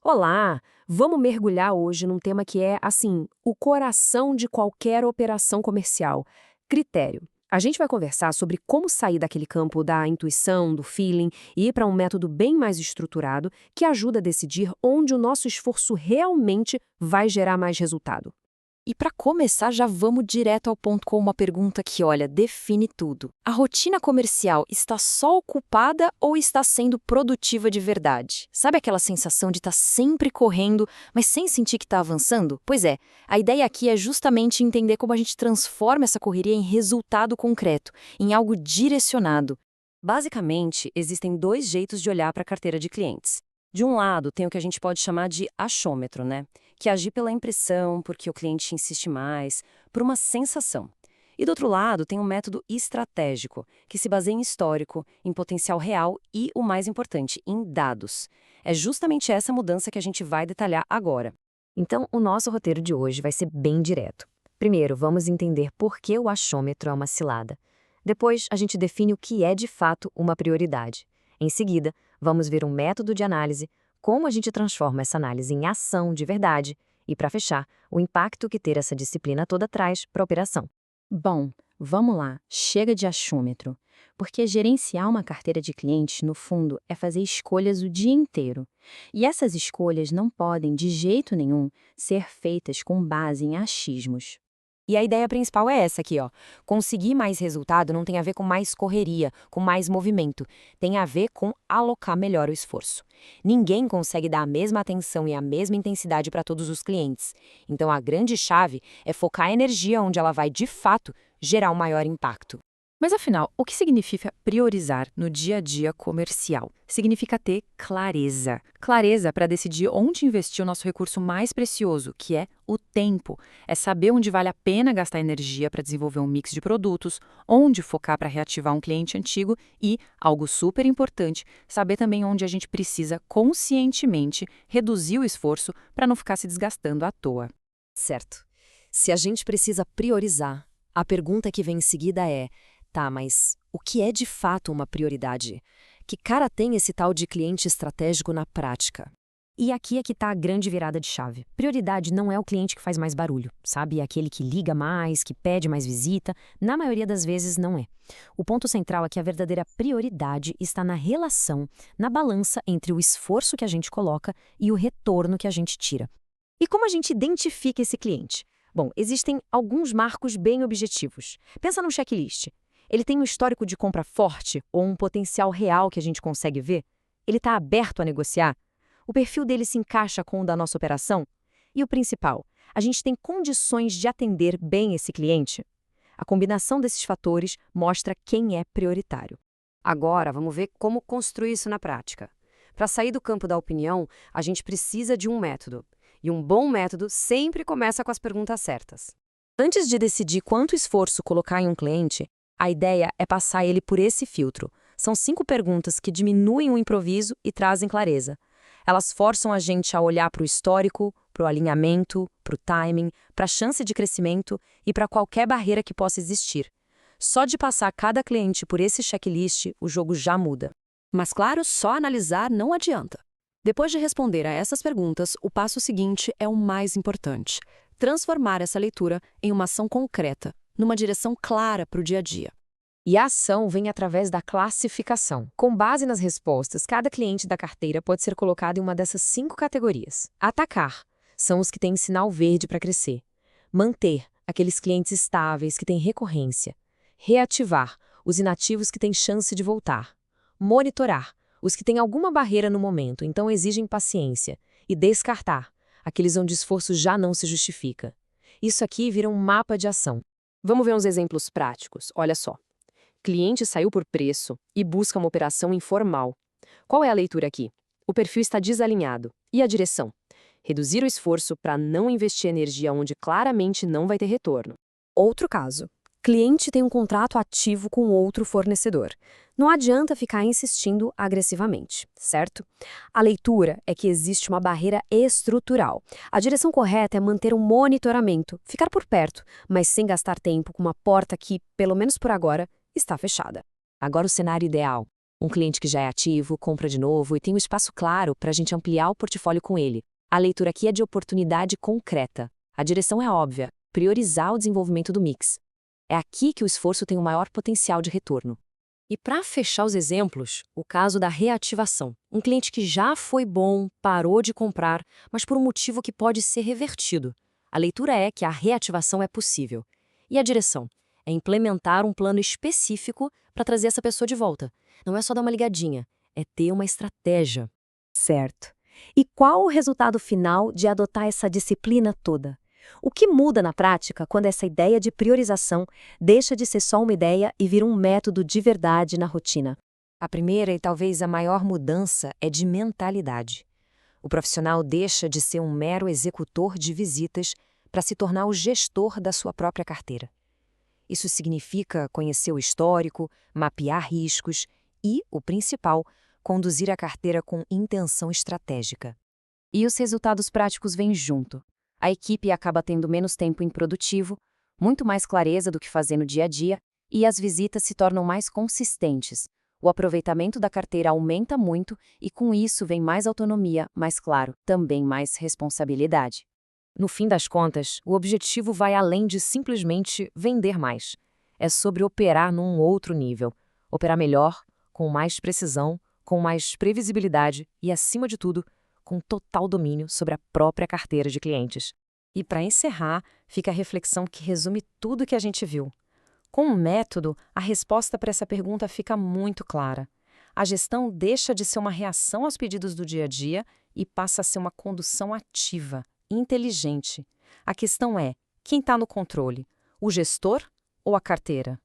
Olá! Vamos mergulhar hoje num tema que é, assim, o coração de qualquer operação comercial: critério. A gente vai conversar sobre como sair daquele campo da intuição, do feeling, e ir para um método bem mais estruturado que ajuda a decidir onde o nosso esforço realmente vai gerar mais resultado. E para começar, já vamos direto ao ponto com uma pergunta que, olha, define tudo. A rotina comercial está só ocupada ou está sendo produtiva de verdade? Sabe aquela sensação de estar sempre correndo, mas sem sentir que está avançando? Pois é, a ideia aqui é justamente entender como a gente transforma essa correria em resultado concreto, em algo direcionado. Basicamente, existem dois jeitos de olhar para a carteira de clientes. De um lado, tem o que a gente pode chamar de achômetro, né? Que agir pela impressão, porque o cliente insiste mais, por uma sensação. E do outro lado, tem um método estratégico, que se baseia em histórico, em potencial real e, o mais importante, em dados. É justamente essa mudança que a gente vai detalhar agora. Então, o nosso roteiro de hoje vai ser bem direto. Primeiro, vamos entender por que o achômetro é uma cilada. Depois, a gente define o que é de fato uma prioridade. Em seguida, vamos ver um método de análise, como a gente transforma essa análise em ação de verdade e, para fechar, o impacto que ter essa disciplina toda traz para a operação. Bom, vamos lá, chega de achômetro. Porque gerenciar uma carteira de clientes, no fundo, é fazer escolhas o dia inteiro. E essas escolhas não podem, de jeito nenhum, ser feitas com base em achismos. E a ideia principal é essa aqui, ó. Conseguir mais resultado não tem a ver com mais correria, com mais movimento. Tem a ver com alocar melhor o esforço. Ninguém consegue dar a mesma atenção e a mesma intensidade para todos os clientes. Então a grande chave é focar a energia onde ela vai, de fato, gerar um maior impacto. Mas afinal, o que significa priorizar no dia a dia comercial? Significa ter clareza. Clareza para decidir onde investir o nosso recurso mais precioso, que é o tempo. É saber onde vale a pena gastar energia para desenvolver um mix de produtos, onde focar para reativar um cliente antigo e, algo super importante, saber também onde a gente precisa conscientemente reduzir o esforço para não ficar se desgastando à toa. Certo. Se a gente precisa priorizar, a pergunta que vem em seguida é: tá, mas o que é de fato uma prioridade? Que cara tem esse tal de cliente estratégico na prática? E aqui é que está a grande virada de chave. Prioridade não é o cliente que faz mais barulho, sabe? É aquele que liga mais, que pede mais visita. Na maioria das vezes, não é. O ponto central é que a verdadeira prioridade está na relação, na balança entre o esforço que a gente coloca e o retorno que a gente tira. E como a gente identifica esse cliente? Bom, existem alguns marcos bem objetivos. Pensa num checklist. Ele tem um histórico de compra forte ou um potencial real que a gente consegue ver? Ele está aberto a negociar? O perfil dele se encaixa com o da nossa operação? E o principal, a gente tem condições de atender bem esse cliente? A combinação desses fatores mostra quem é prioritário. Agora, vamos ver como construir isso na prática. Para sair do campo da opinião, a gente precisa de um método. E um bom método sempre começa com as perguntas certas. Antes de decidir quanto esforço colocar em um cliente, a ideia é passar ele por esse filtro. São 5 perguntas que diminuem o improviso e trazem clareza. Elas forçam a gente a olhar para o histórico, para o alinhamento, para o timing, para a chance de crescimento e para qualquer barreira que possa existir. Só de passar cada cliente por esse checklist, o jogo já muda. Mas claro, só analisar não adianta. Depois de responder a essas perguntas, o passo seguinte é o mais importante: transformar essa leitura em uma ação concreta, numa direção clara para o dia a dia. E a ação vem através da classificação. Com base nas respostas, cada cliente da carteira pode ser colocado em uma dessas 5 categorias. Atacar são os que têm sinal verde para crescer. Manter aqueles clientes estáveis que têm recorrência. Reativar os inativos que têm chance de voltar. Monitorar os que têm alguma barreira no momento, então exigem paciência. E descartar aqueles onde o esforço já não se justifica. Isso aqui vira um mapa de ação. Vamos ver uns exemplos práticos. Olha só. Cliente saiu por preço e busca uma operação informal. Qual é a leitura aqui? O perfil está desalinhado. E a direção? Reduzir o esforço para não investir energia onde claramente não vai ter retorno. Outro caso. Cliente tem um contrato ativo com outro fornecedor. Não adianta ficar insistindo agressivamente, certo? A leitura é que existe uma barreira estrutural. A direção correta é manter um monitoramento, ficar por perto, mas sem gastar tempo com uma porta que, pelo menos por agora, está fechada. Agora o cenário ideal. Um cliente que já é ativo, compra de novo e tem um espaço claro para a gente ampliar o portfólio com ele. A leitura aqui é de oportunidade concreta. A direção é óbvia: priorizar o desenvolvimento do mix. É aqui que o esforço tem o maior potencial de retorno. E para fechar os exemplos, o caso da reativação. Um cliente que já foi bom, parou de comprar, mas por um motivo que pode ser revertido. A leitura é que a reativação é possível. E a direção? É implementar um plano específico para trazer essa pessoa de volta. Não é só dar uma ligadinha, é ter uma estratégia. Certo. E qual o resultado final de adotar essa disciplina toda? O que muda na prática quando essa ideia de priorização deixa de ser só uma ideia e vira um método de verdade na rotina? A primeira e talvez a maior mudança é de mentalidade. O profissional deixa de ser um mero executor de visitas para se tornar o gestor da sua própria carteira. Isso significa conhecer o histórico, mapear riscos e, o principal, conduzir a carteira com intenção estratégica. E os resultados práticos vêm junto. A equipe acaba tendo menos tempo improdutivo, muito mais clareza do que fazer no dia a dia, e as visitas se tornam mais consistentes. O aproveitamento da carteira aumenta muito e com isso vem mais autonomia, mas claro, também mais responsabilidade. No fim das contas, o objetivo vai além de simplesmente vender mais. É sobre operar num outro nível. Operar melhor, com mais precisão, com mais previsibilidade e, acima de tudo, com total domínio sobre a própria carteira de clientes. E para encerrar, fica a reflexão que resume tudo o que a gente viu. Com o método, a resposta para essa pergunta fica muito clara. A gestão deixa de ser uma reação aos pedidos do dia a dia e passa a ser uma condução ativa, inteligente. A questão é: quem está no controle? O gestor ou a carteira?